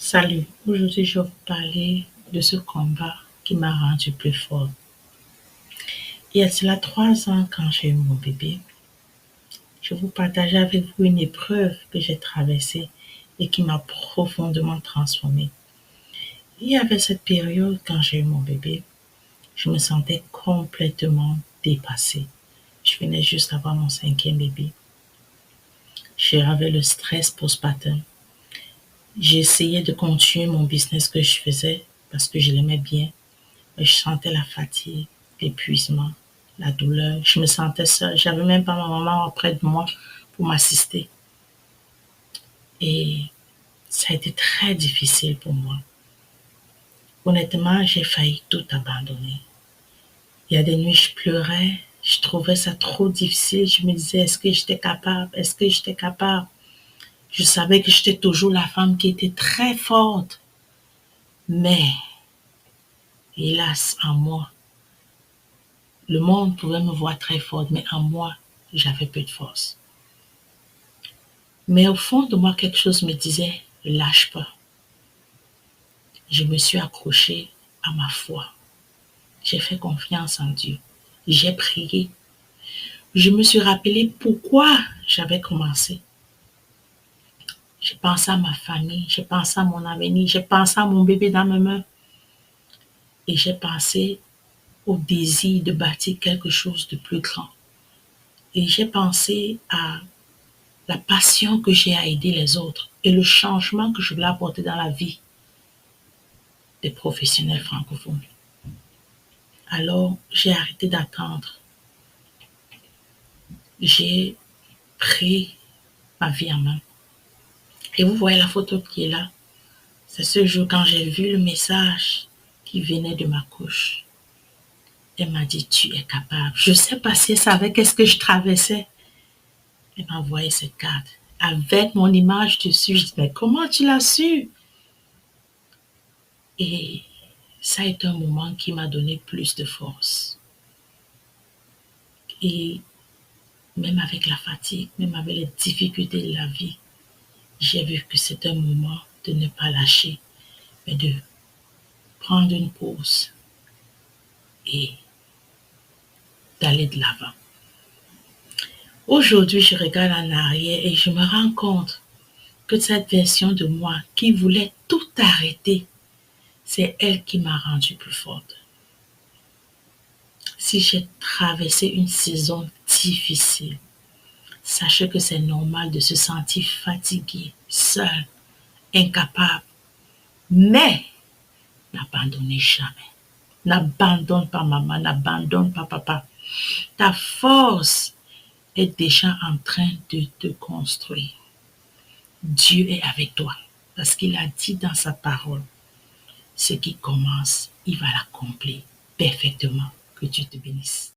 Salut, aujourd'hui je vais vous parler de ce combat qui m'a rendu plus forte. Il y a cela 3 ans quand j'ai eu mon bébé, je vous partageais avec vous une épreuve que j'ai traversée et qui m'a profondément transformée. Il y avait cette période quand j'ai eu mon bébé, je me sentais complètement dépassée. Je venais juste d'avoir mon 5e bébé. J'avais le stress postpartum. J'ai essayé de continuer mon business que je faisais parce que je l'aimais bien. Mais je sentais la fatigue, l'épuisement, la douleur. Je me sentais seule. J'avais même pas ma maman auprès de moi pour m'assister. Et ça a été très difficile pour moi. Honnêtement, j'ai failli tout abandonner. Il y a des nuits, je pleurais. Je trouvais ça trop difficile. Je me disais, est-ce que j'étais capable? Est-ce que j'étais capable? Je savais que j'étais toujours la femme qui était très forte. Mais, hélas, en moi, le monde pouvait me voir très forte, mais en moi, j'avais peu de force. Mais au fond de moi, quelque chose me disait, lâche pas. Je me suis accrochée à ma foi. J'ai fait confiance en Dieu. J'ai prié. Je me suis rappelé pourquoi j'avais commencé. J'ai pensé à ma famille, j'ai pensé à mon avenir, j'ai pensé à mon bébé dans mes mains. Et j'ai pensé au désir de bâtir quelque chose de plus grand. Et j'ai pensé à la passion que j'ai à aider les autres et le changement que je voulais apporter dans la vie des professionnels francophones. Alors, j'ai arrêté d'attendre. J'ai pris ma vie en main. Et vous voyez la photo qui est là. C'est ce jour quand j'ai vu le message qui venait de ma couche. Elle m'a dit, tu es capable. Je ne sais pas si elle savait qu'est-ce que je traversais. Elle m'a envoyé cette carte avec mon image dessus. Je dis, mais comment tu l'as su? Et ça a été un moment qui m'a donné plus de force. Et même avec la fatigue, même avec les difficultés de la vie, j'ai vu que c'est un moment de ne pas lâcher, mais de prendre une pause et d'aller de l'avant. Aujourd'hui, je regarde en arrière et je me rends compte que cette version de moi qui voulait tout arrêter, c'est elle qui m'a rendue plus forte. Si j'ai traversé une saison difficile, sachez que c'est normal de se sentir fatigué, seul, incapable. Mais n'abandonnez jamais. N'abandonne pas maman, n'abandonne pas papa. Ta force est déjà en train de te construire. Dieu est avec toi parce qu'il a dit dans sa parole, ce qui commence, il va l'accomplir perfectement. Que Dieu te bénisse.